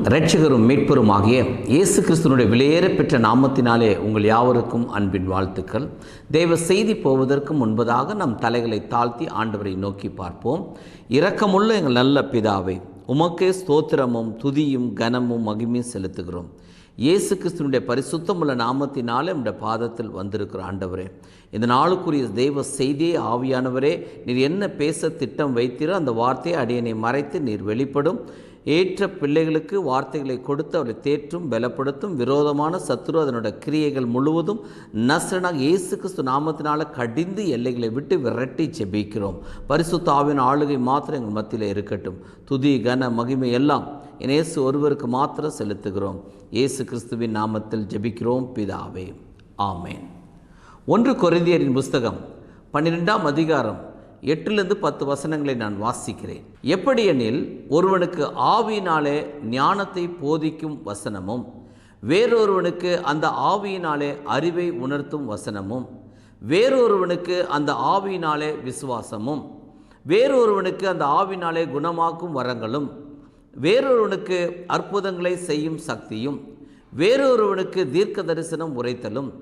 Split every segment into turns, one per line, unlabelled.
இரட்சகரும் மீட்பரும் ஆகிய இயேசு கிறிஸ்துனுடைய விலையேற பெற்ற நாமத்தினாலே உங்கள் யாவருக்கும் அன்பின் வாழ்த்துக்கள். தேவ செய்தி போவதற்கு முன்பதாக நம் தலைகளை தாழ்த்தி ஆண்டவரை நோக்கி பார்ப்போம். இரக்கமுள்ள எங்கள் நல்ல பிதாவே, உமக்கே ஸ்தோத்திரமும் துதியும் கனமும் மகிமையும் செலுத்துகிறோம். இயேசு கிறிஸ்துனுடைய பரிசுத்தமுள்ள நாமத்தினாலே நம்முடைய பாதத்தில் வந்திருக்கிற ஆண்டவரே, இந்த நாளுக்குரிய தெய்வ செய்தியை ஆவியானவரே, நீர் என்ன பேச திட்டம் வைத்தீரோ அந்த வார்த்தையை அடியனை மறைத்து நீர் வெளிப்படும். ஏற்ற பிள்ளைகளுக்கு வார்த்தைகளை கொடுத்து அவரை தேற்றும் பலப்படுத்தும். விரோதமான சத்துரு அதனுடைய கிரியைகள் முழுவதும் நஸ்ரனாக இயேசு கிறிஸ்து நாமத்தினால கடிந்து எல்லைகளை விட்டு விரட்டி ஜெபிக்கிறோம். பரிசுத்த ஆவியின் ஆளுகை மாத்திரம் எங்கள் மத்தியில் இருக்கட்டும். துதி கன மகிமை எல்லாம் இயேசு ஒருவருக்கு மாத்திரம் செலுத்துகிறோம். இயேசு கிறிஸ்துவின் நாமத்தில் ஜெபிக்கிறோம் பிதாவே, ஆமேன். 1 கொரிந்தியரின் புஸ்தகம் 12ஆம் அதிகாரம் 8-10 வசனங்களை நான் வாசிக்கிறேன். எப்படியெனில், ஒருவனுக்கு ஆவியினாலே ஞானத்தை போதிக்கும் வசனமும், வேறொருவனுக்கு அந்த ஆவியினாலே அறிவை உணர்த்தும் வசனமும், வேறொருவனுக்கு அந்த ஆவியினாலே விசுவாசமும், வேறொருவனுக்கு அந்த ஆவியினாலே குணமாக்கும் வரங்களும், வேறொருவனுக்கு அற்புதங்களை செய்யும் சக்தியும், வேறொருவனுக்கு தீர்க்க தரிசனம் உரைத்தலும்,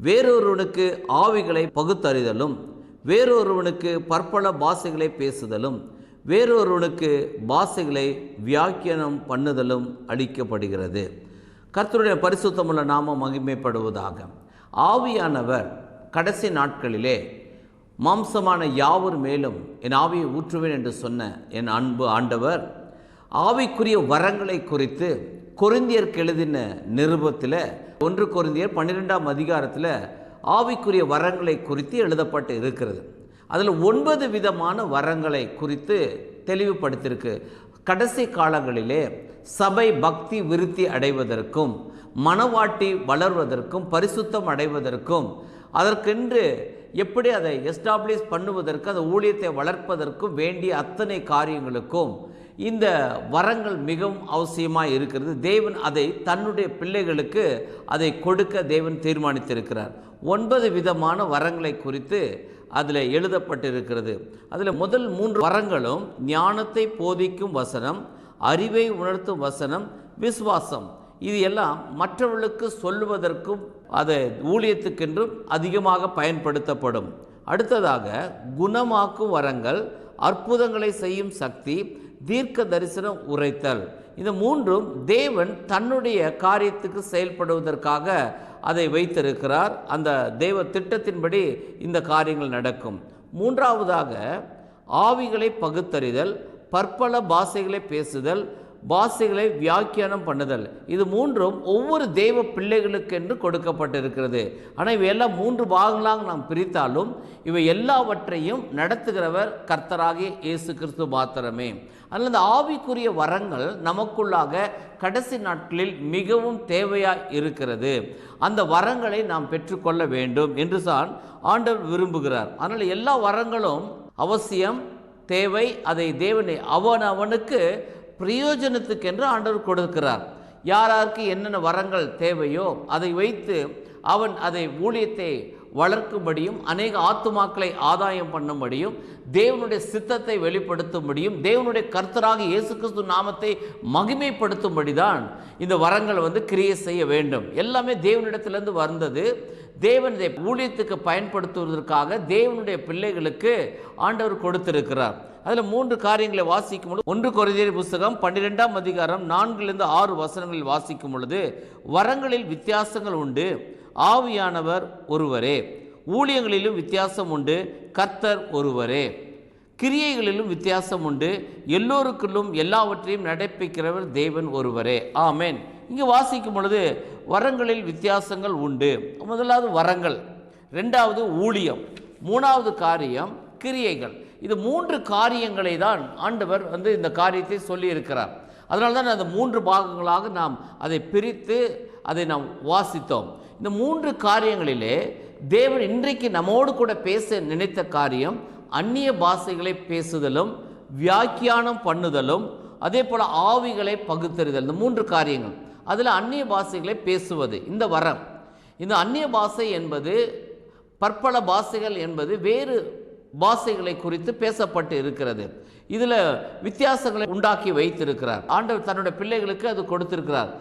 வேறொருவனுக்கு ஆவிகளை பகுத்தறிதலும், வேறொருவனுக்கு பற்பல பாஷைகளை பேசுதலும், வேறொருவனுக்கு பாஷைகளை வியாக்கியானம் பண்ணுதலும் அளிக்கப்படுகிறது. கர்த்தருடைய பரிசுத்தமுள்ள நாமம் மகிமைப்படுவதாக. ஆவியானவர் கடைசி நாட்களிலே மாம்சமான யாவர் மேலும் என் ஆவியை ஊற்றுவேன் என்று சொன்ன என் அன்பு ஆண்டவர், ஆவிக்குரிய வரங்களை குறித்து கொரிந்தியருக்கு எழுதின நிருபத்தில் 1 கொரிந்தியர் 12ஆம் அதிகாரத்தில் ஆவிக்குரிய வரங்களை குறித்து எழுதப்பட்டு இருக்கிறது. அதில் 9 விதமான வரங்களை குறித்து தெளிவுபடுத்தியிருக்கு. கடைசி காலங்களிலே சபை பக்தி விருத்தி அடைவதற்கும், மனவாட்டி வளர்வதற்கும், பரிசுத்தம் அடைவதற்கும், அதற்கென்று எப்படி அதை எஸ்டாப்ளிஷ் பண்ணுவதற்கு, அந்த ஊழியத்தை வளர்ப்பதற்கும் வேண்டிய அத்தனை காரியங்களுக்கும் இந்த வரங்கள் மிகவும் அவசியமாக இருக்கிறது. தேவன் அதை தன்னுடைய பிள்ளைகளுக்கு அதை கொடுக்க தேவன் தீர்மானித்திருக்கிறார். 9 விதமான வரங்களை குறித்து அதில் எழுதப்பட்டிருக்கிறது. அதில் முதல் 3 வரங்களும் ஞானத்தை போதிக்கும் வசனம், அறிவை உணர்த்தும் வசனம், விசுவாசம். இது எல்லாம் மற்றவர்களுக்கு சொல்லுவதற்கும் அதை ஊழியத்துக்கென்றும் அதிகமாக பயன்படுத்தப்படும். அடுத்ததாக குணமாக்கும் வரங்கள், அற்புதங்களை செய்யும் சக்தி, தீர்க்க தரிசனம் உரைத்தல். இந்த 3ம் தேவன் தன்னுடைய காரியத்துக்கு செயல்படுவதற்காக அதை வைத்திருக்கிறார். அந்த தேவ திட்டத்தின்படி இந்த காரியங்கள் நடக்கும். 3ஆவதாக ஆவிகளை பகுத்தறிதல், பற்பல பாஷைகளை பேசுதல், பாஷைகளை வியாக்கியானம் பண்ணுதல். இது 3ம் ஒவ்வொரு தெய்வ பிள்ளைகளுக்கு என்று கொடுக்கப்பட்டிருக்கிறது. ஆனால் இவை எல்லாம் 3 பாகங்களாக நாம் பிரித்தாலும் இவை எல்லாவற்றையும் நடத்துகிறவர் கர்த்தராகிய இயேசு கிறிஸ்து மாத்திரமே. அதனால் இந்த ஆவிக்குரிய வரங்கள் நமக்குள்ளாக கடைசி நாட்களில் மிகவும் தேவையாக இருக்கிறது. அந்த வரங்களை நாம் பெற்றுக்கொள்ள வேண்டும் என்று தான் ஆண்டவர் விரும்புகிறார். அதனால் எல்லா வரங்களும் அவசியம், தேவை. அதை தேவனை அவனுக்கு பிரயோஜனத்துக்கென்று ஆண்டவர் கொடுக்கிறார். யாருக்கு என்னென்ன வரங்கள் தேவையோ அதை வைத்து அவன் அதை ஊழியத்தை வளர்க்கும்படியும், அநேக ஆத்துமாக்களை ஆதாயம் பண்ணும்படியும், தேவனுடைய சித்தத்தை வெளிப்படுத்தும்படியும், தேவனுடைய கர்த்தராக இயேசு கிறிஸ்து நாமத்தை மகிமைப்படுத்தும்படி தான் இந்த வரங்கள் கிரியை செய்ய வேண்டும். எல்லாமே தேவனிடத்திலிருந்து வந்தது. தேவன் இதை ஊழியத்துக்கு பயன்படுத்துவதற்காக தேவனுடைய பிள்ளைகளுக்கு ஆண்டவர் கொடுத்திருக்கிறார். அதில் 3 காரியங்களை வாசிக்கும் பொழுது 1 கொரிந்தியர் புஸ்தகம் 12ஆம் அதிகாரம் 4-6 வசனங்களில் வாசிக்கும் பொழுது, வரங்களில் வித்தியாசங்கள் உண்டு, ஆவியானவர் ஒருவரே, ஊழியங்களிலும் வித்தியாசம் உண்டு, கர்த்தர் ஒருவரே, கிரியைகளிலும் வித்தியாசம் உண்டு, எல்லோருக்குள்ளும் எல்லாவற்றையும் நடப்பிக்கிறவர் தேவன் ஒருவரே, ஆமென். இங்கு வாசிக்கும் பொழுது வரங்களில் வித்தியாசங்கள் உண்டு. முதலாவது வரங்கள், 2வது ஊழியம், 3வது காரியம் கிரியைகள். இது 3 காரியங்களை தான் ஆண்டவர் இந்த காரியத்தை சொல்லி இருக்கிறார். அதனால தான் அந்த 3 பாகங்களாக நாம் அதை பிரித்து அதை நாம் வாசித்தோம். இந்த 3 காரியங்களிலே தேவன் இன்றைக்கு நம்மோடு கூட பேச நினைத்த காரியம் அந்நிய பாஷைகளை பேசுதலும், வியாக்கியானம் பண்ணுதலும், அதே போல் ஆவிகளை பகுத்தறிதல். இந்த 3 காரியங்கள். அதில் அந்நிய பாஷைகளை பேசுவது இந்த வரம். இந்த அந்நிய பாஷை என்பது, பற்பல பாஷைகள் என்பது வேறு பாஷைகளை குறித்து பேசப்பட்டு இருக்கிறது. இதில் வித்தியாசங்களை உண்டாக்கி வைத்திருக்கிறார். ஆண்டவர் தன்னுடைய பிள்ளைகளுக்கு அது கொடுத்திருக்கிறார்.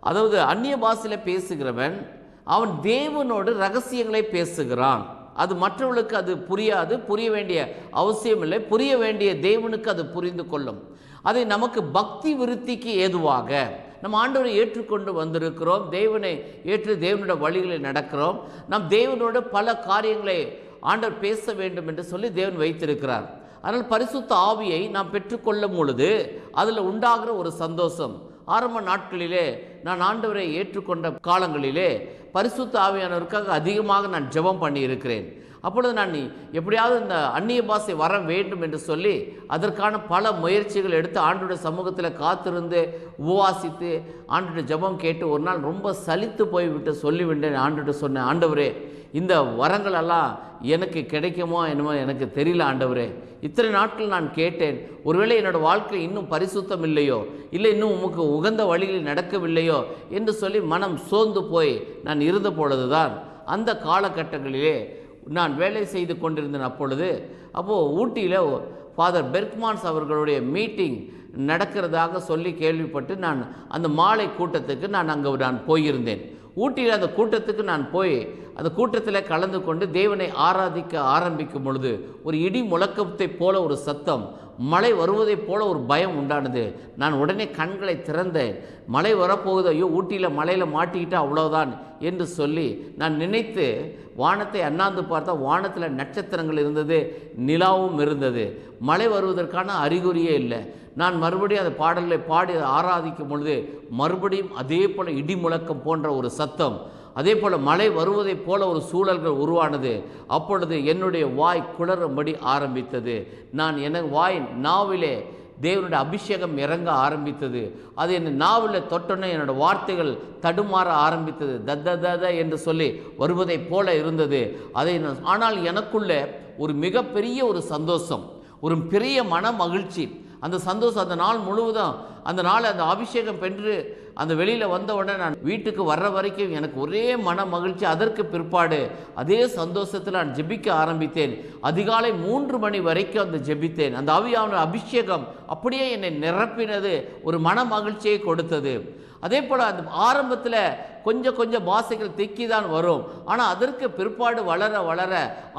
அதாவது அந்நிய பாஷையில் பேசுகிறவன் அவன் தேவனோடு ரகசியங்களை பேசுகிறான். அது மற்றவர்களுக்கு அது புரியாது, புரிய வேண்டிய அவசியம் இல்லை. புரிய வேண்டிய தேவனுக்கு அது புரிந்து கொள்ளும். அதை நமக்கு பக்தி விருத்திக்கு ஏதுவாக நம்ம ஆண்டவரை ஏற்றுக்கொண்டு வந்திருக்கிறோம். தேவனை ஏற்று தேவனுடைய வழிகளில் நடக்கிறோம். நம் தேவனோடு பல காரியங்களை ஆண்டவர் பேச வேண்டும் என்று சொல்லி தேவன் வைத்திருக்கிறார். அதனால் பரிசுத்த ஆவியை நாம் பெற்றுக்கொள்ளும் பொழுது அதில் உண்டாகிற ஒரு சந்தோஷம். ஆரம்ப நாட்களிலே நான் ஆண்டவரை ஏற்றுக்கொண்ட காலங்களிலே பரிசுத்த ஆவியானவருக்காக அதிகமாக நான் ஜெபம் பண்ணியிருக்கிறேன். அப்பொழுது நான் எப்படியாவது இந்த அந்நிய பாஷை வர வேண்டும் என்று சொல்லி அதற்கான பல முயற்சிகள் எடுத்து ஆண்டவருடைய சமூகத்தில் காத்திருந்து உபவாசித்து ஆண்டவருடைய ஜெபம் கேட்டு ஒரு நாள் ரொம்ப சலித்து போய்விட்டு சொல்லிவிட்டேன். ஆண்டவர்கிட்ட சொன்னேன், ஆண்டவரே இந்த வரங்களெல்லாம் எனக்கு கிடைக்குமோ என்னமோ எனக்கு தெரியல ஆண்டவரே. இத்தனை நாட்கள் நான் கேட்டேன், ஒருவேளை என்னோடய வாழ்க்கை இன்னும் பரிசுத்தம் இல்லையோ, இல்லை இன்னும் உமக்கு உகந்த வழிகளில் நடக்கவில்லையோ என்று சொல்லி மனம் சோர்ந்து போய் நான் இருந்த பொழுதுதான் அந்த காலகட்டங்களிலே நான் வேலை செய்து கொண்டிருந்தேன். அப்போது ஊட்டியில் ஃபாதர் பெர்க்மான்ஸ் அவர்களுடைய மீட்டிங் நடக்கிறதாக சொல்லி கேள்விப்பட்டு நான் அந்த மாலை கூட்டத்துக்கு நான் போயிருந்தேன். ஊட்டியில் அந்த கூட்டத்துக்கு நான் போய் அந்த கூட்டத்தில் கலந்து கொண்டு தேவனை ஆராதிக்க ஆரம்பிக்கும் பொழுது ஒரு இடி முழக்கத்தை போல ஒரு சத்தம், மழை வருவதைப் போல ஒரு பயம் உண்டானது. நான் உடனே கண்களை திறந்தேன். மழை வரப்போகுது, ஐயோ ஊட்டியில் மழையில் மாட்டிக்கிட்டா அவ்வளோதான் என்று சொல்லி நான் நினைத்து வானத்தை அண்ணாந்து பார்த்தா வானத்தில் நட்சத்திரங்கள் இருந்தது, நிலாவும் இருந்தது. மழை வருவதற்கான அறிகுறியே இல்லை. நான் மறுபடியும் அந்த பாடல்களை பாடி ஆராதிக்கும் பொழுது மறுபடியும் அதே போல் இடி முழக்கம் போன்ற ஒரு சத்தம், அதே போல் மழை வருவதைப் போல ஒரு சூழல்கள் உருவானது. அப்பொழுது என்னுடைய வாய் குளறும்படி ஆரம்பித்தது. எனக்கு வாய் நாவிலே தேவனுடைய அபிஷேகம் இறங்க ஆரம்பித்தது. அது என் நாவில் தொட்டோன்னே என்னோடய வார்த்தைகள் தடுமாற ஆரம்பித்தது. தத்த என்று சொல்லி வருவதைப் போல இருந்தது. ஆனால் எனக்குள்ளே ஒரு மிகப்பெரிய ஒரு சந்தோஷம், ஒரு பெரிய மன மகிழ்ச்சி. அந்த சந்தோஷம் அந்த நாள் முழுவதும், அந்த அபிஷேகம் பெற்று அந்த வெளியில் வந்த உடனே நான் வீட்டுக்கு வர்ற வரைக்கும் எனக்கு ஒரே மன மகிழ்ச்சி. அதற்கு பிற்பாடு அதே சந்தோஷத்தில் நான் ஜெபிக்க ஆரம்பித்தேன். அதிகாலை 3 மணி வரைக்கும் அந்த ஜெபித்தேன். அந்த ஆவியானவர் அபிஷேகம் அப்படியே என்னை நிரப்பினது, ஒரு மன மகிழ்ச்சியை கொடுத்தது. அதே போல் அந்த ஆரம்பத்தில் கொஞ்சம் பாஷைகள் திக்கி தான் வரும். ஆனால் அதற்கு பிற்பாடு வளர வளர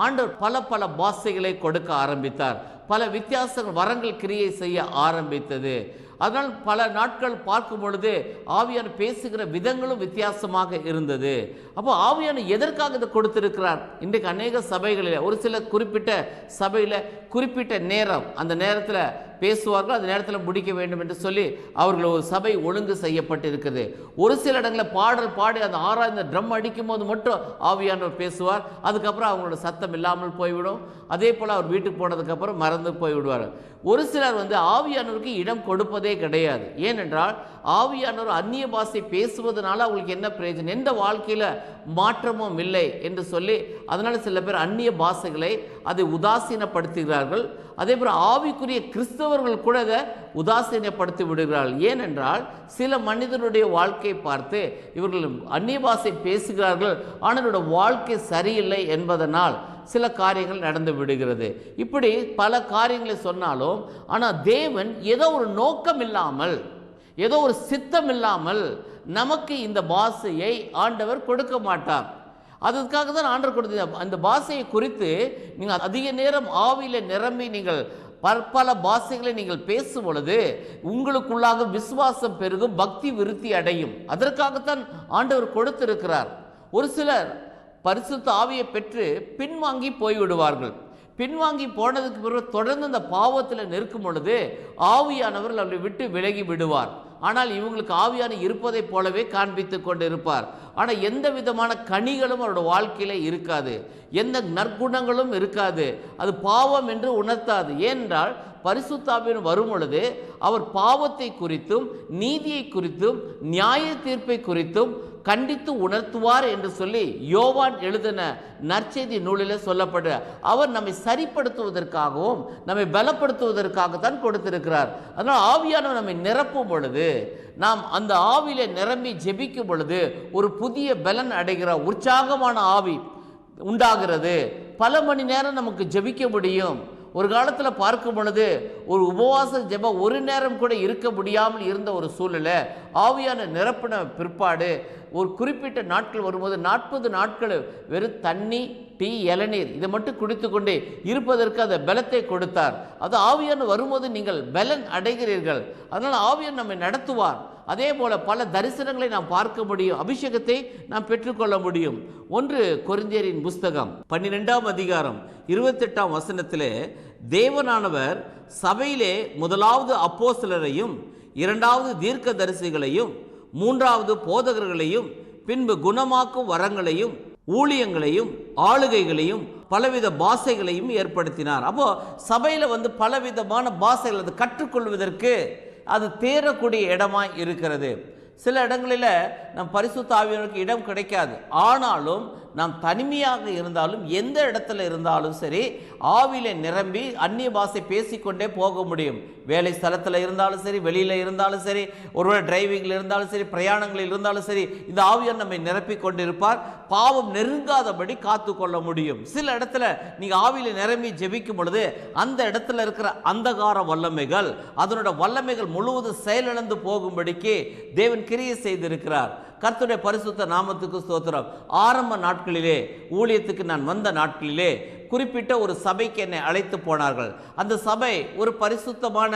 ஆண்டவர் பல பாஷைகளை கொடுக்க ஆரம்பித்தார். பல வித்தியாசங்கள் வரங்கள் கிரியை செய்ய ஆரம்பித்தது. அதனால் பல நாட்கள் பார்க்கும் பொழுது ஆவியான பேசுகிற விதங்களும் வித்தியாசமாக இருந்தது. அப்போ ஆவியான எதற்காக இதை கொடுத்திருக்கிறார்? இன்றைக்கு அநேக சபைகளில் ஒரு சில குறிப்பிட்ட சபையில் குறிப்பிட்ட நேரம், அந்த நேரத்தில் பேசுவார்கள், அந்த நேரத்தில் முடிக்க வேண்டும் என்று சொல்லி அவர்கள் ஒரு சபை ஒழுங்கு செய்யப்பட்டு இருக்குது. ஒரு சில இடங்களில் பாடல் பாடி அந்த ஆறாவது ட்ரம் அடிக்கும் போது மட்டும் ஆவியானவர் பேசுவார். அதுக்கப்புறம் அவங்களோட சத்தம் இல்லாமல் போய்விடும். அதே போல் அவர் வீட்டுக்கு போனதுக்கப்புறம் மறந்து போய்விடுவார். ஒரு சிலர் ஆவியானவருக்கு இடம் கொடுப்பதே கிடையாது. ஏனென்றால் ஆவியானவர் அந்நிய பாஷை பேசுவதனால அவங்களுக்கு என்ன பிரயோஜனம், எந்த வாழ்க்கையில் மாற்றமும் இல்லை என்று சொல்லி அதனால் சில பேர் அந்நிய பாஷைகளை அதை உதாசீனப்படுத்துகிறார்கள். அதே போல் ஆவிக்குரிய கிறிஸ்தவர்கள் கூட அதை உதாசீனப்படுத்தி விடுகிறார்கள். ஏனென்றால் சில மனிதனுடைய வாழ்க்கையை பார்த்து இவர்கள் அந்நிய பாஷை பேசுகிறார்கள், ஆனால் வாழ்க்கை சரியில்லை என்பதனால் சில காரியங்கள் நடந்து விடுகிறது. இப்படி பல காரியங்களை சொன்னாலும் ஆனால் தேவன் ஏதோ ஒரு நோக்கம் இல்லாமல், ஏதோ ஒரு சித்தம் இல்லாமல் நமக்கு இந்த பாஷையை ஆண்டவர் கொடுக்க மாட்டார். அதுக்காக தான் ஆண்டவர் கொடுத்த அந்த பாஷையை குறித்து நீங்கள் அதிக நேரம் ஆவியில் நிரம்பி நீங்கள் பற்பல பாஷைகளை நீங்கள் பேசும் பொழுது உங்களுக்குள்ளாக விசுவாசம் பெருகும், பக்தி விருத்தி அடையும். அதற்காகத்தான் ஆண்டவர் கொடுத்திருக்கிறார். ஒரு சிலர் பரிசுத்த ஆவியை பெற்று பின்வாங்கி போய்விடுவார்கள். பின்வாங்கி போனதுக்கு பிறகு தொடர்ந்து அந்த பாவத்தில் நிற்கும் பொழுது ஆவியானவர்கள் அவரை விட்டு விலகி விடுவார். ஆனால் இவங்களுக்கு ஆவியான இருப்பதை போலவே காண்பித்து கொண்டு இருப்பார். ஆனால் எந்த விதமான கனிகளும் அவரோட வாழ்க்கையில் இருக்காது, எந்த நற்குணங்களும் இருக்காது. அது பாவம் என்று உணர்த்தாது. ஏனென்றால் பரிசுத்த ஆவியானவர் வரும் பொழுது அவர் பாவத்தை குறித்தும் நீதியை குறித்தும் நியாய தீர்ப்பை குறித்தும் கண்டித்து உணர்த்துவார் என்று சொல்லி யோவான் எழுதின நற்செய்தி நூலில் சொல்லப்படுற அவர் நம்மை சரிப்படுத்துவதற்காகவும் நம்மை பலப்படுத்துவதற்காகத்தான் கொடுத்திருக்கிறார். அதனால் ஆவியானவர் நம்மை நிரப்பும் பொழுது, நாம் அந்த ஆவியில நிரம்பி ஜெபிக்கும் பொழுது ஒரு புதிய பலன் அடைகிற உற்சாகமான ஆவி உண்டாகிறது. பல மணி நேரம் நமக்கு ஜெபிக்க முடியும். ஒரு காலத்தில் பார்க்கும் பொழுது ஒரு உபவாச ஜெபம் ஒரு நேரம் கூட இருக்க முடியாமல் இருந்த ஒரு சூழ்நிலை ஆவியான நிரப்பின பிற்பாடு ஒரு குறிப்பிட்ட நாட்கள் வரும்போது 40 நாட்கள் வெறும் தண்ணி, டீ, இளநீர் இதை மட்டும் குடித்து கொண்டே இருப்பதற்கு அந்த பலத்தை கொடுத்தார். அது ஆவியான வரும்போது நீங்கள் பலன் அடைகிறீர்கள். அதனால் ஆவியான் நம்மை நடத்துவார். அதே போல பல தரிசனங்களை நாம் பார்க்க முடியும், அபிஷேகத்தை நாம் பெற்றுக்கொள்ள முடியும். 1 கொரிந்தியரின் புஸ்தகம் 12ஆம் அதிகாரம் 28ஆம் வசனத்திலே தேவனானவர் சபையிலே முதலாவது அப்போஸ்தலரையும், 2வது தீர்க்கதரிசிகளையும், 3வது போதகர்களையும், பின்பு குணமாக்கும் வரங்களையும், ஊழியங்களையும், ஆளுகைகளையும், பலவித பாஷைகளையும் ஏற்படுத்தினார். அப்போ சபையில் பலவிதமான பாஷைகள் அது கற்றுக்கொள்வதற்கு அது தேரக்கூடிய இடமாய் இருக்கிறது. சில இடங்களில் நம் பரிசுத்த ஆவியானவருக்கு இடம் கிடைக்காது. ஆனாலும் நாம் தனிமையாக இருந்தாலும் எந்த இடத்துல இருந்தாலும் சரி ஆவியிலே நிரம்பி அந்நிய பாஷை பேசிக்கொண்டே போக முடியும். வேலை ஸ்தலத்தில் இருந்தாலும் சரி, வெளியில் இருந்தாலும் சரி, ஒருவேளை டிரைவிங்கில் இருந்தாலும் சரி, பிரயாணங்களில் இருந்தாலும் சரி, இந்த ஆவியார் நம்மை நிரப்பி கொண்டிருப்பார். பாவம் நெருங்காதபடி காத்து கொள்ள முடியும். சில இடத்துல நீங்கள் ஆவியில் நிரம்பி ஜெபிக்கும் பொழுது அந்த இடத்துல இருக்கிற அந்தகார வல்லமைகள், அதனோட வல்லமைகள் முழுவதும் செயலிழந்து போகும்படிக்கு தேவன் கிரியை செய்திருக்கிறார். கர்த்தருடைய பரிசுத்த நாமத்துக்கு ஸ்தோத்திரம். ஆரம்ப நாட்களிலே, ஊழியத்துக்கு நான் வந்த நாட்களிலே குறிப்பிட்ட ஒரு சபைக்கு என்னை அழைத்து போனார்கள். அந்த சபை ஒரு பரிசுத்தமான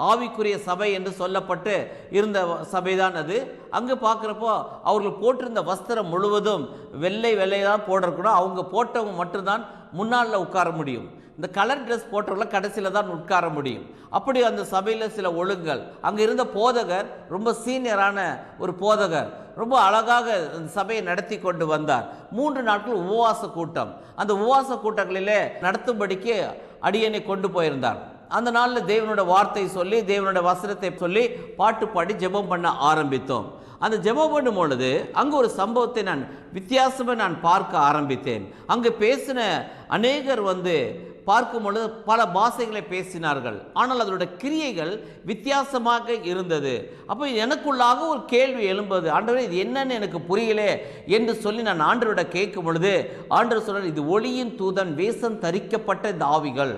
ஆவிக்குரிய சபை என்று சொல்லப்பட்டு இருந்த சபைதான் அது. அங்கே பார்க்குறப்போ அவர்கள் போட்டிருந்த வஸ்திரம் முழுவதும் வெள்ளையாக போடுறக்கூட அவங்க போட்டவங்க மட்டும்தான் முன்னால் உட்கார முடியும். இந்த கலர் ட்ரெஸ் போட்டவங்கள கடைசியில் தான் உட்கார முடியும். அப்படி அந்த சபையில் சில ஒழுங்குகள். அங்கே இருந்த போதகர் ரொம்ப சீனியரான ஒரு போதகர், ரொம்ப அழகாக அந்த சபையை நடத்தி கொண்டு வந்தார். 3 நாட்கள் உபவாச கூட்டம். அந்த உபவாச கூட்டங்களிலே நடத்தும்படிக்கு அடியனை கொண்டு போயிருந்தார். அந்த நாளில் தேவனோட வார்த்தை சொல்லி, தேவனோட வசனத்தை சொல்லி, பாட்டு பாடி ஜெபம் பண்ண ஆரம்பித்தோம். அந்த ஜெபம் பண்ணும் பொழுது அங்கே ஒரு சம்பவத்தை நான் வித்தியாசமாக நான் பார்க்க ஆரம்பித்தேன். அங்கே பேசின அநேகர் பார்க்கும் பொழுது பல பாஷைகளை பேசினார்கள். ஆனால் அதோட கிரியைகள் வித்தியாசமாக இருந்தது. அப்போ எனக்குள்ளாக ஒரு கேள்வி எழும்புது, ஆண்டவரே இது என்னன்னு எனக்கு புரியலே என்று சொல்லி நான் ஆண்டவரோட கேட்கும் பொழுது ஆண்டவர் சொன்னார், இது ஒளியின் தூதன் வேஷம் தரிக்கப்பட்ட இந்த ஆவிகள்.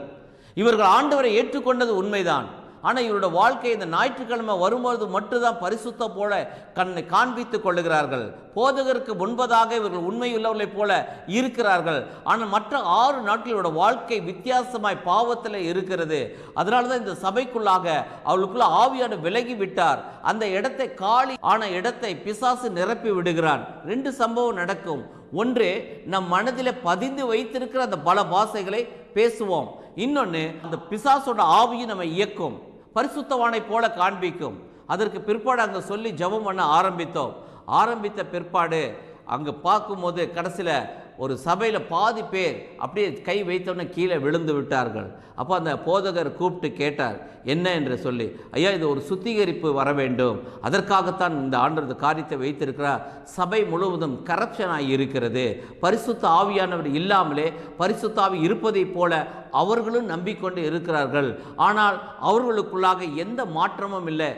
இவர்கள் ஆண்டவரை ஏற்றுக்கொண்டது உண்மைதான். ஆனால் இவரோட வாழ்க்கை இந்த ஞாயிற்றுக்கிழமை வரும்போது மட்டும்தான் பரிசுத்த போல கண்ணை காண்பித்துக் கொள்ளுகிறார்கள். போதகருக்கு முன்பதாக இவர்கள் உண்மையுள்ளவர்களைப் போல இருக்கிறார்கள். ஆனால் மற்ற 6 நாட்களோட வாழ்க்கை வித்தியாசமாய் பாவத்தில் இருக்கிறது. அதனால தான் இந்த சபைக்குள்ளாக அவளுக்குள்ள ஆவியான விலகி விட்டார். அந்த இடத்தை, காலி ஆன இடத்தை பிசாசு நிரப்பி விடுகிறான். 2 சம்பவம் நடக்கும். ஒன்று, நம் மனதில் பதிந்து வைத்திருக்கிற அந்த பல பாஷைகளை பேசுவோம். இன்னொன்று, அந்த பிசாசோட ஆவியை நம்ம இயக்கும், பரிசுத்தவானை போல காண்பிக்கும். அதற்கு பிற்பாடு அங்கே சொல்லி ஜெபம் பண்ண ஆரம்பித்த பிற்பாடு அங்கே பார்க்கும்போது கடைசியில் ஒரு சபையில் பாதி பேர் அப்படியே கை வைத்தோன்னே கீழே விழுந்து விட்டார்கள். அப்போ அந்த போதகர் கூப்பிட்டு கேட்டார், என்ன என்று சொல்லி. ஐயா, இது ஒரு சுத்திகரிப்பு வர வேண்டும், அதற்காகத்தான் இந்த ஆண்டு காரியத்தை வைத்திருக்கிறார். சபை முழுவதும் கரப்ஷனாகி இருக்கிறது. பரிசுத்த ஆவியானவர் இல்லாமலே பரிசுத்த ஆவி இருப்பதைப் போல அவர்களும் நம்பிக்கொண்டு இருக்கிறார்கள். ஆனால் அவர்களுக்குள்ளாக எந்த மாற்றமும் இல்லை.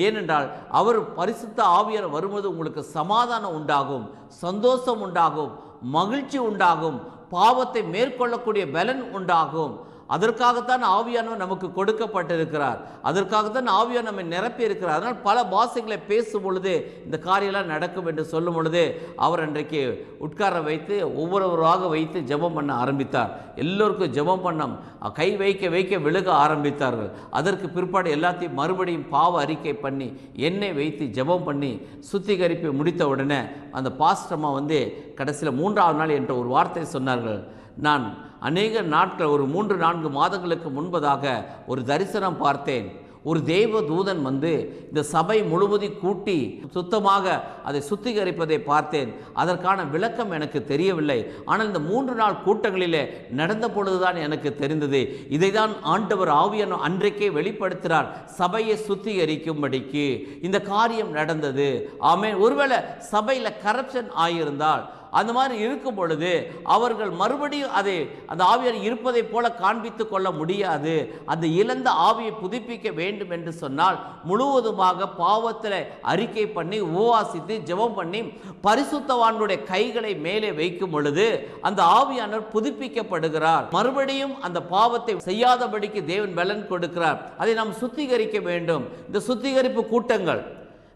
ஏனென்றால் அவர் பரிசுத்த ஆவியார் வரும்போது உங்களுக்கு சமாதானம் உண்டாகும், சந்தோஷம் உண்டாகும், மகிழ்ச்சி உண்டாகும், பாவத்தை மேற்கொள்ளக்கூடிய பலன் உண்டாகும். அதற்காகத்தான் ஆவியானவர் நமக்கு கொடுக்கப்பட்டிருக்கிறார். அதற்காகத்தான் ஆவியானவர் நம்மை நிரப்பி இருக்கிறார். அதனால் பல பாஷைகளை பேசும் பொழுது இந்த காரியெல்லாம் நடக்கும் என்று சொல்லும் பொழுது அவர் அன்றைக்கு உட்கார வைத்து ஒவ்வொருவராக வைத்து ஜெபம் பண்ண ஆரம்பித்தார். எல்லோருக்கும் ஜெபம் பண்ண கை வைக்க விழுக ஆரம்பித்தார்கள். அதற்கு பிற்பாடு எல்லாத்தையும் மறுபடியும் பாவ அறிக்கை பண்ணி எண்ணெய் வைத்து ஜெபம் பண்ணி சுத்திகரிப்பை முடித்த உடனே அந்த பாஸ்டம்மா கடைசியில் 3ஆவது நாள் என்ற ஒரு வார்த்தை சொன்னார்கள். நான் அநேக நாட்கள், ஒரு 3-4 மாதங்களுக்கு முன்பதாக ஒரு தரிசனம் பார்த்தேன். ஒரு தேவ தூதன் இந்த சபை முழுவதும் கூட்டி சுத்தமாக அதை சுத்திகரிப்பதை பார்த்தேன். அதற்கான விளக்கம் எனக்கு தெரியவில்லை. ஆனால் இந்த 3 நாள் கூட்டங்களிலே நடந்த பொழுதுதான் எனக்கு தெரிந்தது. இதை தான் ஆண்டவர் ஆவியான அன்றைக்கே வெளிப்படுத்துகிறார், சபையை சுத்திகரிக்கும்படிக்கு இந்த காரியம் நடந்தது. ஆமென். ஒருவேளை சபையில் கரப்ஷன் ஆகியிருந்தால், அந்த மாதிரி இருக்கும் பொழுது அவர்கள் மறுபடியும் அந்த ஆவியார் இருப்பதை போல காண்பித்து கொள்ள முடியாது. அந்த இழந்த ஆவியை புதுப்பிக்க வேண்டும் என்று சொன்னால் முழுவதுமாக பாவத்தில் அறிக்கை பண்ணி உபவாசித்து ஜெபம் பண்ணி பரிசுத்தவான்களுடைய கைகளை மேலே வைக்கும் பொழுது அந்த ஆவியானவர் புதுப்பிக்கப்படுகிறார். மறுபடியும் அந்த பாவத்தை செய்யாதபடிக்கு தேவன் பலன் கொடுக்கிறார். அதை நாம் சுத்திகரிக்க வேண்டும். இந்த சுத்திகரிப்பு கூட்டங்கள்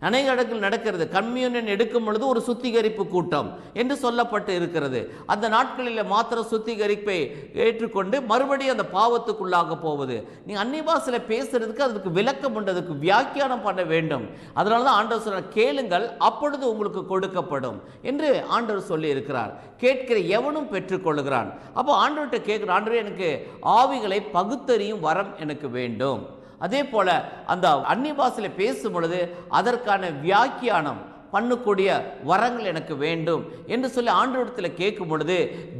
அநேக இடங்கள் நடக்கிறது. கம்யூனியன் எடுக்கும் பொழுது ஒரு சுத்திகரிப்பு கூட்டம் என்று சொல்லப்பட்டு இருக்கிறது. அந்த நாட்களில் மாத்திர சுத்திகரிப்பை ஏற்றுக்கொண்டு மறுபடியும் அந்த பாவத்துக்குள்ளாக போவது. நீ அந்நிய பாஷையில் பேசுறதுக்கு அதுக்கு விளக்கம் உண்டு, அதுக்கு வியாக்கியானம் பண்ண வேண்டும். அதனால தான் ஆண்டவர் சொல்ற கேளுங்கள் அப்பொழுது உங்களுக்கு கொடுக்கப்படும் என்று ஆண்டவர் சொல்லி இருக்கிறார். கேட்கிற எவனும் பெற்றுக்கொள்கிறான். அப்போ ஆண்டவர்கிட்ட கேட்கிற, ஆண்டவரே எனக்கு ஆவிகளை பகுத்தறியும் வரம் எனக்கு வேண்டும். அதே போல அந்த அந்நிய பாஷையில் பேசும் பொழுது அதற்கான வியாக்கியானம் பண்ணக்கூடிய வரங்கள் எனக்கு வேண்டும் என்று சொல்லி ஆண்டவரிடத்தில் கேட்கும் பொழுது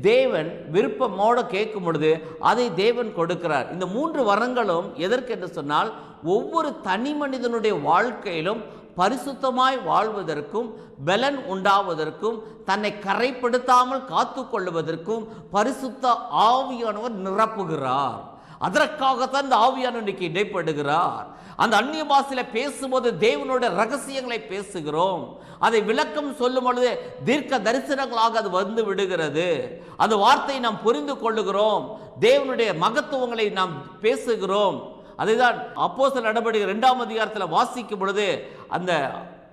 தேவன் விருப்பமோடு கேட்கும் பொழுது அதை தேவன் கொடுக்கிறார். இந்த 3 வரங்களும் எதற்கு என்று சொன்னால் ஒவ்வொரு தனி மனிதனுடைய வாழ்க்கையிலும் பரிசுத்தமாய் வாழ்வதற்கும் பலன் உண்டாவதற்கும் தன்னை கரைப்படுத்தாமல் காத்து கொள்வதற்கும் பரிசுத்த ஆவியானவர் நிரப்புகிறார். அதற்காகத்தான் இந்த ஆவியானவர் இன்னைக்கு இடைப்படுகிறார். அந்த அந்நிய பாஷையில் பேசும்போது தேவனுடைய ரகசியங்களை பேசுகிறோம். அதை விளக்கம் சொல்லும் பொழுது தீர்க்க தரிசனங்களாக அது வந்து விடுகிறது. அந்த வார்த்தையை நாம் புரிந்து கொள்ளுகிறோம். தேவனுடைய மகத்துவங்களை நாம் பேசுகிறோம். அதைதான் அப்போஸ்தலர் நடபடிகள் 2ஆம் அதிகாரத்தில் வாசிக்கும் பொழுது அந்த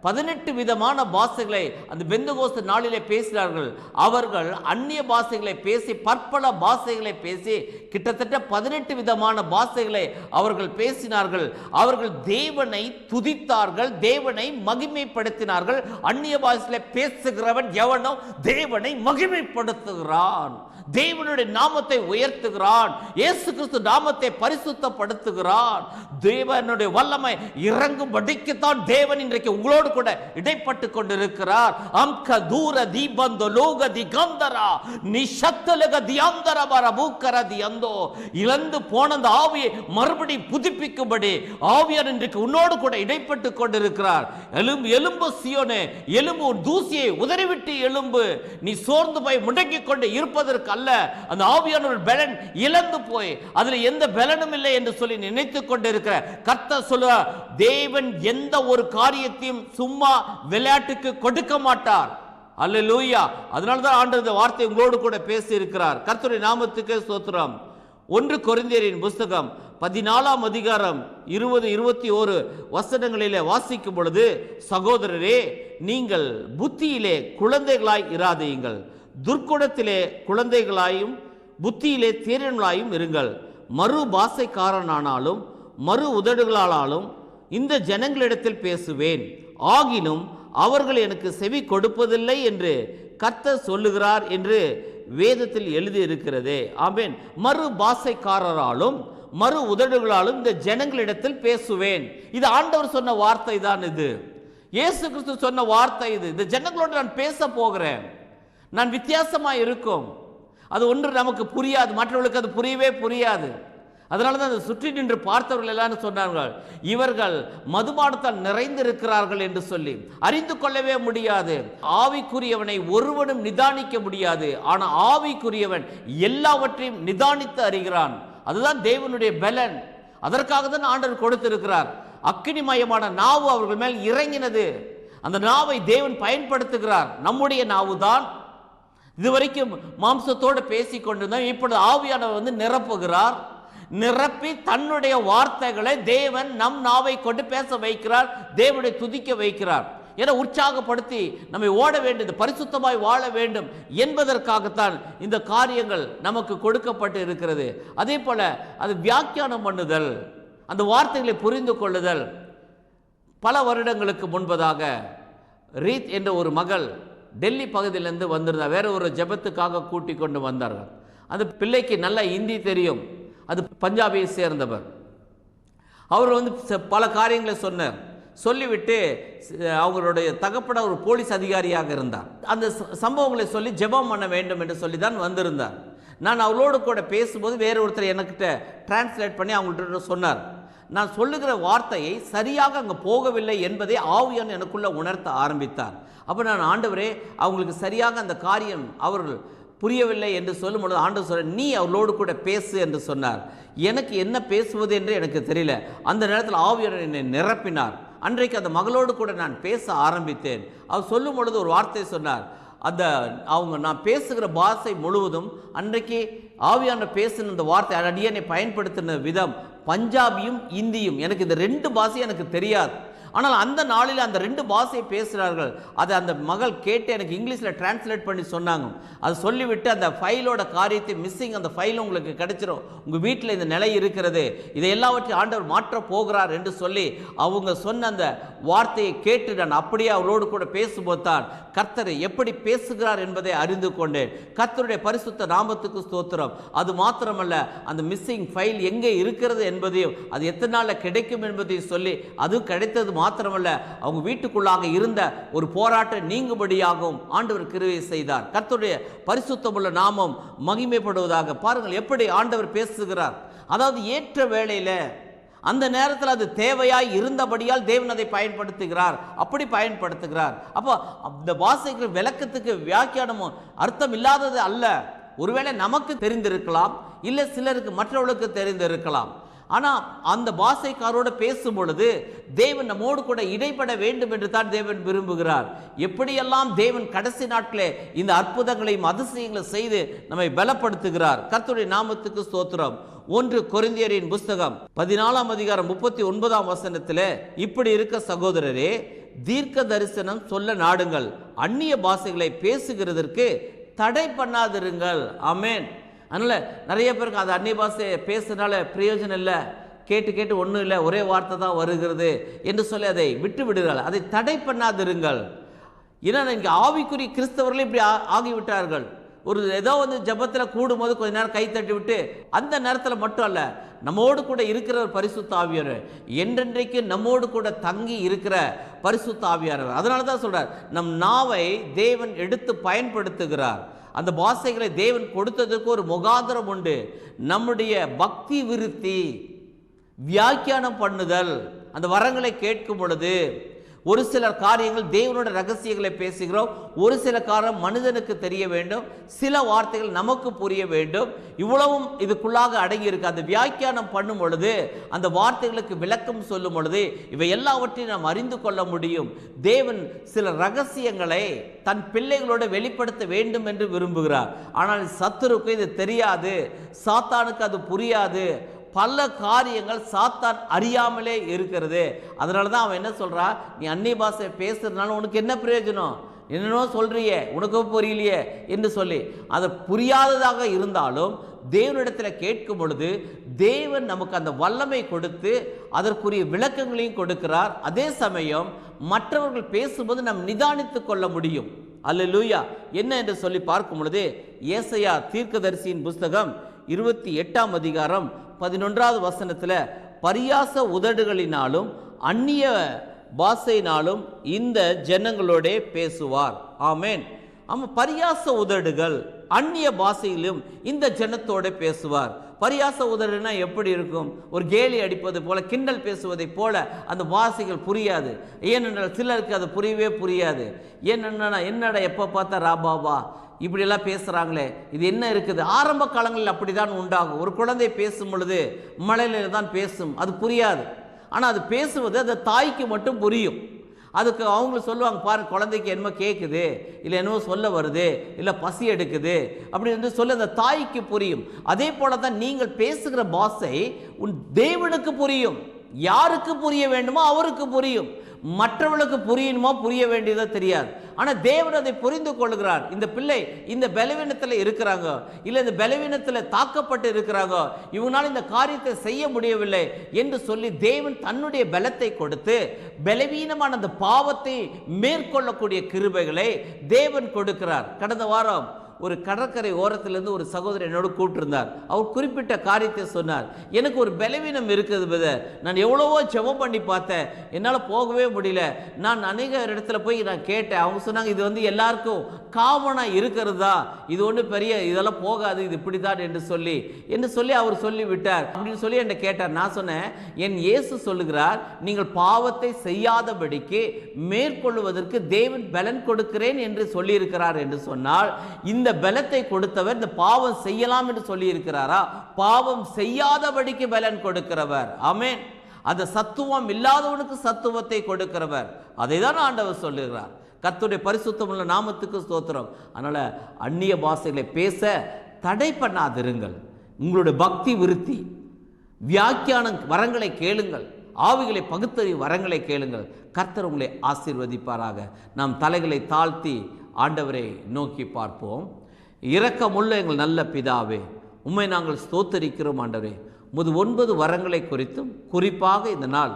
18 விதமான பாஷைகளை அந்த பெந்தகோஸ்து நாளிலே பேசினார்கள். அவர்கள் அந்நிய பாஷைகளை பேசி பற்பல பாஷைகளை பேசி கிட்டத்தட்ட 18 விதமான பாஷைகளை அவர்கள் பேசினார்கள். அவர்கள் தேவனை துதித்தார்கள், தேவனை மகிமைப்படுத்தினார்கள். அந்நிய பாஷையில பேசுகிறவன் எவனோ தேவனை மகிமைப்படுத்துகிறான், தேவனுடைய நாமத்தை உயர்த்துகிறான், இயேசு கிறிஸ்து நாமத்தை பரிசுத்தப்படுத்துகிறான். தேவனுடைய வல்லமை இறங்கும்படிக்குத்தான் தேவன் இன்றைக்கு உங்களோடு கூட இடைப்பட்டு கொண்டிருக்கிறார். அம்க தூர தீபந்தோ லோக திகந்தரா நிஷத்தலக தியந்தர பரபூக்கர தியந்தோ. இழந்து போன அந்த ஆவியை மறுபடி புதுப்பிக்கும்படி ஆவியார் இன்றைக்கு உன்னோடு கூட இடைப்பட்டு கொண்டிருக்கிறார். எலும்பு எலும்பு சியோனே, எலும்பு தூசியை உதறிவிட்டு எலும்பு. நீ சோர்ந்து போய் முடங்கிக் கொண்டு இருப்பதற்கு அல்ல, அந்த ஆவியானவர் பலன் இழந்து போய் அதுல எந்த பலனும் இல்லை என்று சொல்லி நினைத்துக் கொண்டிருக்கிற கர்த்தர் சொல்லுவார், தேவன் எந்த ஒரு காரியத்தையும் சும்மா விளையாட்டுக்கு கொடுக்க மாட்டார். அல்லேலூயா. அதனால தான் ஆண்டவர் இந்த வார்த்தை உங்களோடு கூட பேசி இருக்கிறார். கர்த்தருடைய நாமத்துக்கு ஸ்தோத்திரம். 1 கொரிந்தியரின் புஸ்தகம் 14ஆம் அதிகாரம் 20-21 வசனங்களிலே வாசிக்கும் பொழுது, சகோதரரே நீங்கள் புத்தியிலே குழந்தைகளாய் இராதீங்கள், துர்க்குணத்திலே குழந்தைகளாயும் புத்தியிலே தேரர்களாயும் இருங்கள். மறு பாஷைக்காரனானாலும் மறு உதடுகளாலும் இந்த ஜனங்களிடத்தில் பேசுவேன், ஆகிலும் அவர்கள் எனக்கு செவி கொடுப்பதில்லை என்று கர்த்தர் சொல்லுகிறார் என்று வேதத்தில் எழுதி இருக்கிறதே. ஆமென். மறு பாஷைக்காரராலும் மறு உதடுகளாலும் இந்த ஜனங்களிடத்தில் பேசுவேன். இது ஆண்டவர் சொன்ன வார்த்தை தான். இது இயேசு கிறிஸ்து சொன்ன வார்த்தை. இது இந்த ஜனங்களோடு நான் பேச போகிறேன். நான் வித்தியாசமாக இருக்கும். அது ஒன்று நமக்கு புரியாது, மற்றவர்களுக்கு அது புரியவே புரியாது. அதனால தான் சுற்றி நின்று பார்த்தவர்கள் எல்லாரும் சொன்னார்கள், இவர்கள் மதுபானத்தால் நிறைந்திருக்கிறார்கள் என்று சொல்லி. அறிந்து கொள்ளவே முடியாது. ஆவிக்குரியவனை ஒருவனும் நிதானிக்க முடியாது. ஆனால் ஆவிக்குரியவன் எல்லாவற்றையும் நிதானித்து அறிகிறான். அதுதான் தேவனுடைய பலன். அதற்காக தான் ஆண்டவர் கொடுத்திருக்கிறார். அக்கினிமயமான நாவு அவர்கள் மேல் இறங்கினது. அந்த நாவை தேவன் பயன்படுத்துகிறார். நம்முடைய நாவு தான் இதுவரைக்கும் மாம்சத்தோடு பேசி கொண்டிருந்தோம். இப்பொழுது ஆவியானவர் வந்து நிரப்புகிறார். நிரப்பி தன்னுடைய வார்த்தைகளை தேவன் நம் நாவை கொண்டு பேச வைக்கிறார், தேவனை துதிக்க வைக்கிறார். என உற்சாகப்படுத்தி நம்மை ஓட வேண்டியது, பரிசுத்தமாய் வாழ வேண்டும் என்பதற்காகத்தான் இந்த காரியங்கள் நமக்கு கொடுக்கப்பட்டு இருக்கிறது. அதே போல அது வியாக்கியானம் பண்ணுதல், அந்த வார்த்தைகளை புரிந்து கொள்ளுதல். பல வருடங்களுக்கு முன்பதாக ரீத் என்ற ஒரு மகள் டெல்லி பகுதியிலிருந்து வந்திருந்தார். வேற ஒரு ஜெபத்துக்காக கூட்டி கொண்டு வந்தார்கள். அந்த பிள்ளைக்கு நல்ல ஹிந்தி தெரியும். அது பஞ்சாபியை சேர்ந்தவர். அவர் வந்து பல காரியங்களை சொன்னார். சொல்லிவிட்டு அவங்களுடைய தகப்பன ஒரு போலீஸ் அதிகாரியாக இருந்தார். அந்த சம்பவங்களை சொல்லி ஜெபம் பண்ண வேண்டும் என்று சொல்லி தான் வந்திருந்தார். நான் அவளோடு கூட பேசும்போது வேற ஒருத்தர் என்கிட்ட டிரான்ஸ்லேட் பண்ணி அவங்கள்ட்ட சொன்னார். நான் சொல்லுகிற வார்த்தையை சரியாக அங்கே போகவில்லை என்பதை ஆவியான் எனக்குள்ள உணர்த்த ஆரம்பித்தார். அப்போ நான், ஆண்டவரே, அவங்களுக்கு சரியாக அந்த காரியம் அவர்கள் புரியவில்லை என்று சொல்லும் பொழுது ஆண்டவர் சொல்ற, நீ அவளோடு கூட பேசு என்று சொன்னார். எனக்கு என்ன பேசுவது என்று எனக்கு தெரியல. அந்த நேரத்தில் ஆவியானவர் என்னை நிரப்பினார். அன்றைக்கு அந்த மகளோடு கூட நான் பேச ஆரம்பித்தேன். அவர் சொல்லும் பொழுது ஒரு வார்த்தை சொன்னார். நான் பேசுகிற பாஷை முழுவதும் அன்றைக்கு ஆவியானவர் பேசின அந்த வார்த்தை அடியனை பயன்படுத்தின விதம் பஞ்சாபியும் இந்தியும். எனக்கு இந்த 2 பாஷை எனக்கு தெரியாது. ஆனால் அந்த நாளில் அந்த 2 பாஷையை பேசுகிறார்கள். அதை அந்த மகள் கேட்டு எனக்கு இங்கிலீஷில் டிரான்ஸ்லேட் பண்ணி சொன்னாங்க. அது சொல்லிவிட்டு அந்த ஃபைலோட காரியத்தை மிஸ்ஸிங், அந்த ஃபைல் உங்களுக்கு கிடைச்சிரும், உங்கள் வீட்டில் இந்த நிலை இருக்கிறது, இதை எல்லாவற்றையும் ஆண்டவர் மாற்ற போகிறார் என்று சொல்லி அவங்க சொன்ன அந்த வார்த்தையை கேட்டு நான் அப்படியே அவளோடு கூட பேசும்போது தான் கர்த்தர் எப்படி பேசுகிறார் என்பதை அறிந்து கொண்டேன். கர்த்தருடைய பரிசுத்த நாமத்துக்கு ஸ்தோத்திரம். அது மாத்திரமல்ல, அந்த மிஸ்ஸிங் ஃபைல் எங்கே இருக்கிறது என்பதையும் அது எத்தனை நாளில் கிடைக்கும் என்பதையும் சொல்லி, அது கிடைத்தது மாத்திரமல்ல, அவங்க வீட்டுக்குள்ளாக இருந்த ஒரு போராட்டம் நீங்கும்படியாகவும் ஆண்டவர் கிருபை செய்தார். கர்த்தருடைய பரிசுத்தமுள்ள நாமம் மகிமைப்படுவதாக. பாருங்கள் எப்படி ஆண்டவர் பேசுகிறார். அதாவது ஏற்ற வேளையில அந்த நேரத்தில் அது தேவையாய் இருந்தபடியால் தேவன் அதை பயன்படுத்துகிறார். அப்படி பயன்படுத்துகிறார். அப்போ அந்த வாசைக்கு விளக்கத்துக்கு வியாக்கியானமும் அர்த்தம் இல்லாதது அல்ல. ஒருவேளை நமக்கு தெரிந்திருக்கலாம், இல்லை சிலருக்கு மற்றவர்களுக்கு தெரிந்திருக்கலாம். ஆனால் அந்த பாஷைக்காரோடு பேசும் பொழுது தேவன் நம்மோடு கூட இடைப்பட வேண்டும் என்று தான் தேவன் விரும்புகிறார். எப்படியெல்லாம் தேவன் கடைசி நாட்களே இந்த அற்புதங்களையும் அதிசயங்களையும் செய்து நம்மை பலப்படுத்துகிறார். கர்த்தருடைய நாமத்துக்கு ஸ்தோத்திரம். 1 கொரிந்தியரின் புஸ்தகம் 14ஆம் அதிகாரம் 39ஆம் வசனத்தில் இப்படி இருக்க சகோதரரே, தீர்க்க தரிசனம் சொல்ல நாடுங்கள், அந்நிய பாஷைகளை பேசுகிறதற்கு தடை பண்ணாதிருங்கள். ஆமென். அதனால் நிறைய பேருக்கு அது அந்நிய பாஷை பேசுனால பிரயோஜனம் இல்லை, கேட்டு ஒன்றும் இல்லை, ஒரே வார்த்தை தான் வருகிறது என்று சொல்லி அதை விட்டு விடுகிறார்கள். அதை தடை பண்ணாதிருங்கள். ஏன்னா இங்கே ஆவிக்குரிய கிறிஸ்தவர்களே இப்படி ஆகிவிட்டார்கள். ஒரு ஏதோ ஜெபத்தில் கூடும்போது கொஞ்ச நேரம் கை தட்டி விட்டு, அந்த நேரத்தில் மட்டும் அல்ல, நம்மோடு கூட இருக்கிற ஒரு பரிசுத்த ஆவியானவர், என்றென்றைக்கு நம்மோடு கூட தங்கி இருக்கிற பரிசுத்த ஆவியானவர். அதனால தான் சொல்றார், நம் நாவை தேவன் எடுத்து பயன்படுத்துகிறார். அந்த பாஷைகளை தேவன் கொடுத்ததுக்கு ஒரு முகாந்திரம் உண்டு. நம்முடைய பக்தி விருத்தி, வியாக்கியானம் பண்ணுதல், அந்த வரங்களை கேட்கும் பொழுது ஒரு சில காரியங்கள் தேவனோட ரகசியங்களை பேசுகிறோம், ஒரு சில காரணம் மனிதனுக்கு தெரிய வேண்டும், சில வார்த்தைகள் நமக்கு புரிய வேண்டும். இவ்வளவும் இதுக்குள்ளாக அடங்கி இருக்கு. அந்த வியாக்கியானம் பண்ணும் பொழுது, அந்த வார்த்தைகளுக்கு விளக்கம் சொல்லும் பொழுது இவை எல்லாவற்றையும் நாம் அறிந்து கொள்ள முடியும். தேவன் சில ரகசியங்களை தன் பிள்ளைகளோடு வெளிப்படுத்த வேண்டும் என்று விரும்புகிறார். ஆனால் சத்துருக்கு இது தெரியாது, சாத்தானுக்கு அது புரியாது. பல காரியங்கள் சாத்தான் அறியாமலே இருக்கிறது. அதனால தான் அவன் என்ன சொல்றா, நீ அந்நிய பாஷை பேசுறதுனால உனக்கு என்ன பிரயோஜனம், என்னென்னோ சொல்றியே, உனக்கும் புரியலையே என்று சொல்லி, அது புரியாததாக இருந்தாலும் தேவனிடத்தில் கேட்கும் பொழுது தேவன் நமக்கு அந்த வல்லமை கொடுத்து அதற்குரிய விளக்கங்களையும் கொடுக்கிறார். அதே சமயம் மற்றவர்கள் பேசும்போது நாம் நிதானித்து கொள்ள முடியும். அல்லேலூயா. என்ன என்று சொல்லி பார்க்கும் பொழுது, ஏசாயா தீர்க்கதரிசியின் புஸ்தகம் 28ஆம் அதிகாரம் 11வது வசனத்தில், பரியாச உதடுகளினாலும் அந்நிய பாஷையினாலும் இந்த ஜனங்களோட பேசுவார். ஆமென். ஆமாம், பரியாச உதடுகள், அந்நிய பாஷையிலும் இந்த ஜனத்தோட பேசுவார். பரியாச உதடுனா எப்படி இருக்கும்? ஒரு கேலி அடிப்பது போல, கிண்டல் பேசுவதை போல அந்த வார்த்தைகள் புரியாது. ஏனென்றால் சிலருக்கு அது புரியவே புரியாது. என்னடா எப்போ பார்த்தா ராபாபா இப்படியெல்லாம் பேசுகிறாங்களே, இது என்ன இருக்குது? ஆரம்ப காலங்களில் அப்படி தான் உண்டாகும். ஒரு குழந்தை பேசும் பொழுது மழையில தான் பேசும், அது புரியாது. ஆனால் அது பேசுவது அந்த தாய்க்கு மட்டும் புரியும். அதுக்கு அவங்க சொல்லுவாங்க, பாருங்க குழந்தைக்கு என்னமோ கேட்குது, இல்லை என்னமோ சொல்ல வருது, இல்லை பசி எடுக்குது அப்படின்னு சொல்லி அந்த தாய்க்கு புரியும். அதே போல தான் நீங்கள் பேசுகிற பாஷை உன் தேவனுக்கு புரியும். யாருக்கு புரிய வேண்டுமோ அவருக்கு புரியும். மற்றவர்களுக்கு புரியணுமோ புரிய வேண்டியதோ தெரியாது. ஆனால் தேவன் அதை புரிந்து கொள்கிறார். இந்த பிள்ளை இந்த பலவீனத்தில் இருக்கிறாங்க, இல்லை இந்த பலவீனத்தில் தாக்கப்பட்டு இருக்கிறாங்க, இவங்களால் இந்த காரியத்தை செய்ய முடியவில்லை என்று சொல்லி தேவன் தன்னுடைய பலத்தை கொடுத்து பலவீனமான அந்த பாவத்தை மேற்கொள்ளக்கூடிய கிருபைகளை தேவன் கொடுக்கிறார். கடந்த வாரம் ஒரு கடற்கரை ஓரத்திலிருந்து ஒரு சகோதரர் என்னோடு கூப்பிட்டிருந்தார். அவர் குறிப்பிட்ட காரியத்தை சொன்னார். எனக்கு ஒரு பலவீனம் இருக்குது பிரதர், நான் எவ்வளவோ ஜெபம் பண்ணி பார்த்தேன், என்னால் போகவே முடியல. நான் அநேக இடத்துல போய் நான் கேட்டேன். அவங்க சொன்னாங்க, இது வந்து எல்லாருக்கும் காமனாக இருக்கிறது தான், இது ஒன்றும் பெரிய இதெல்லாம் போகாது, இது இப்படி தான் என்று சொல்லி அவர் சொல்லிவிட்டார் அப்படின்னு சொல்லி என்னை கேட்டார். நான் சொன்னேன், என் இயேசு சொல்லுகிறார், நீங்கள் பாவத்தை செய்யாதபடிக்கு மேற்கொள்வதற்கு தேவன் பலன் கொடுக்கிறேன் என்று சொல்லியிருக்கிறார் என்று சொன்னால், இந்த பலத்தை கொடுத்தவர் இந்த பாவம் செய்யலாம் என்று சொல்லி இருக்கிறாரா? பாவம் செய்யாதபடிக்கு பலன் கொடுக்கிறவர். ஆமென். அந்த சத்துவம் இல்லாதவனுக்கு சத்துவத்தை கொடுக்கிறவர். அதை தான் ஆண்டவர் சொல்லுகிறார். கர்த்தருடைய பரிசுத்தமுள்ள நாமத்துக்கு ஸ்தோத்திரம். அதனால அந்நிய பாஷைகளை பேச தடை பண்ணாதிருங்கள். உங்களுடைய பக்தி விருத்தி, வியாக்கியான வரங்களை கேளுங்கள், ஆவிகளை பகுத்தறிவு வரங்களை கேளுங்கள். கர்த்தர் உங்களை ஆசீர்வதிப்பாராக. நாம் தலைகளை தாழ்த்தி ஆண்டவரை நோக்கி பார்ப்போம். இரக்கமுள்ள எங்கள் நல்ல பிதாவே, உம்மை நாங்கள் ஸ்தோத்தரிக்கிறோம் ஆண்டவரே. 9 வரங்களை குறித்தும் குறிப்பாக இந்த நாள்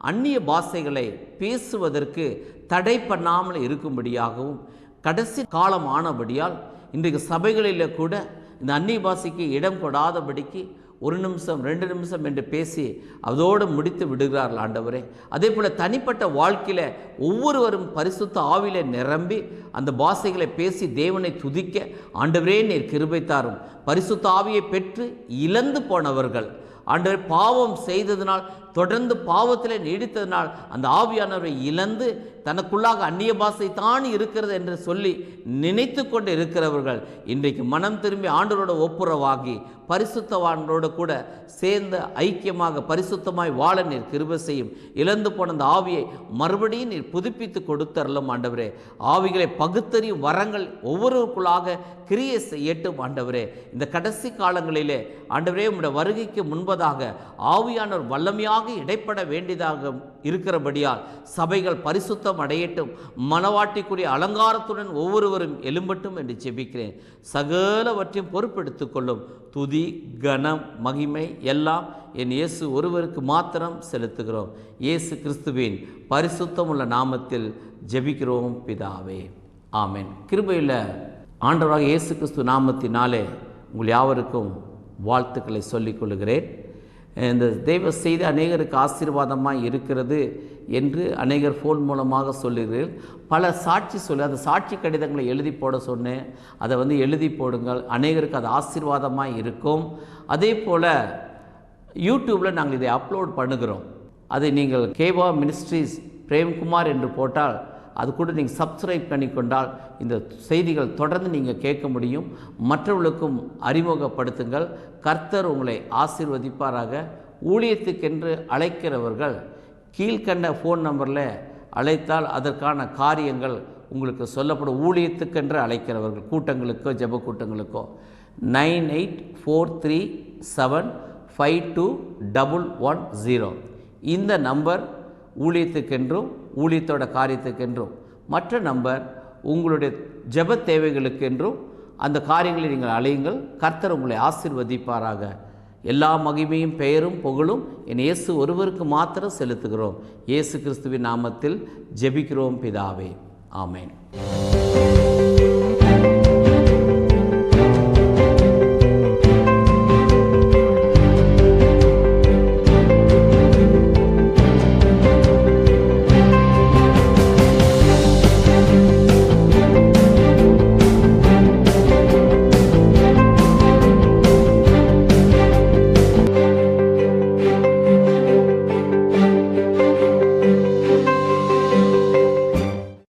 அந்நிய பாஷைகளை பேசுவதற்கு தடை பண்ணாமல் இருக்கும்படியாகவும், கடைசி காலம் ஆனபடியால் இன்றைக்கு சபைகளில் கூட இந்த அந்நிய பாஷைக்கு இடம் கொடாதபடிக்கு 1 நிமிஷம் 2 நிமிஷம் என்று பேசி அதோடு முடித்து விடுகிறார்கள் ஆண்டவரே. அதே போல் தனிப்பட்ட வாழ்க்கையில் ஒவ்வொருவரும் பரிசுத்த ஆவியிலே நிரம்பி அந்த பாஷைகளை பேசி தேவனை துதிக்க ஆண்டவரே நீர் கிருபை தாரும். பரிசுத்த ஆவியை பெற்று இழந்து போனவர்கள் ஆண்டவர் பாவம் செய்ததினால், தொடர்ந்து பாவத்தில் நீடித்ததினால் அந்த ஆவியானவரை இழந்து தனக்குள்ளாக அந்நிய பாஷை தான் இருக்கிறது என்று சொல்லி நினைத்து கொண்டு இருக்கிறவர்கள் இன்றைக்கு மனம் திரும்பி ஆண்டவரோட ஒப்புரவாகி பரிசுத்தவான்களோடு கூட சேர்ந்து ஐக்கியமாக பரிசுத்தமாய் வாழ நீர் கிருபை செய்யும். இழந்து போன அந்த ஆவியை மறுபடியும் நீர் புதுப்பித்து கொடுத்தரலும் ஆண்டவரே. ஆவிகளை பகுத்தறியும் வரங்கள் ஒவ்வொருவருக்குள்ளாக கிரியை செய்யட்டும் ஆண்டவரே. இந்த கடைசி காலங்களிலே ஆண்டவரே, உம்முடைய வருகைக்கு முன்பதாக ஆவியானவர் வல்லமையாக இடைப்பட வேண்டியதாக இருக்கிறபடியால் சபைகள் பரிசுத்தம் அடையட்டும், மனவாட்டிக்குரிய அலங்காரத்துடன் ஒவ்வொருவரும் எழும்பட்டும் என்று ஜெபிக்கிறேன். சகலவற்றையும் பொறுப்பெடுத்துக் கொள்ளும். துதி, கனம், மகிமை எல்லாம் என் இயேசு ஒருவருக்கு மாத்திரம் செலுத்துகிறோம். இயேசு கிறிஸ்துவின் பரிசுத்தமுள்ள நாமத்தில் ஜெபிக்கிறோம் பிதாவே, ஆமென். கிருபையுள்ள ஆண்டவராக இயேசு கிறிஸ்து நாமத்தினாலே உங்கள் யாவருக்கும் வாழ்த்துக்களை சொல்லிக் கொள்கிறேன். இந்த தெய்வ செய்தி அநேகருக்கு ஆசீர்வாதமாக இருக்கிறது என்று அநேகர் ஃபோன் மூலமாக சொல்லுகிறீர்கள். பல சாட்சி சொல்லி அந்த சாட்சி கடிதங்களை எழுதி போட சொன்னேன். அதை எழுதி போடுங்கள். அநேகருக்கு அது ஆசீர்வாதமாக இருக்கும். அதே போல் யூடியூப்பில் நாங்கள் இதை அப்லோட் பண்ணுகிறோம். அதை நீங்கள் கேவா மினிஸ்ட்ரீஸ் பிரேம்குமார் என்று போட்டால் அது கூட நீங்கள் சப்ஸ்கிரைப் பண்ணிக்கொண்டால் இந்த செய்திகள் தொடர்ந்து நீங்கள் கேட்க முடியும். மற்றவர்களுக்கும் அறிமுகப்படுத்துங்கள். கர்த்தர் உங்களை ஆசீர்வதிப்பாராக. ஊழியத்துக்கென்று அழைக்கிறவர்கள் கீழ்கண்ட ஃபோன் நம்பரில் அழைத்தால் அதற்கான காரியங்கள் உங்களுக்கு சொல்லப்படும். ஊழியத்துக்கென்று அழைக்கிறவர்கள் கூட்டங்களுக்கோ ஜெப கூட்டங்களுக்கோ 9843752110 இந்த நம்பர் ஊழியத்துக்கென்றும் ஊழியத்தோட காரியத்துக்கென்றும். மற்ற நம்பர் உங்களுடைய ஜெப தேவைகளுக்கென்றும் அந்த காரியங்களை நீங்கள் அழையுங்கள். கர்த்தர் உங்களை ஆசீர்வதிப்பாராக. எல்லா மகிமையும் பெயரும் புகழும் என் இயேசு ஒருவருக்கு மாத்திரம் செலுத்துகிறோம். இயேசு கிறிஸ்துவின் நாமத்தில் ஜெபிக்கிறோம் பிதாவே, ஆமென்.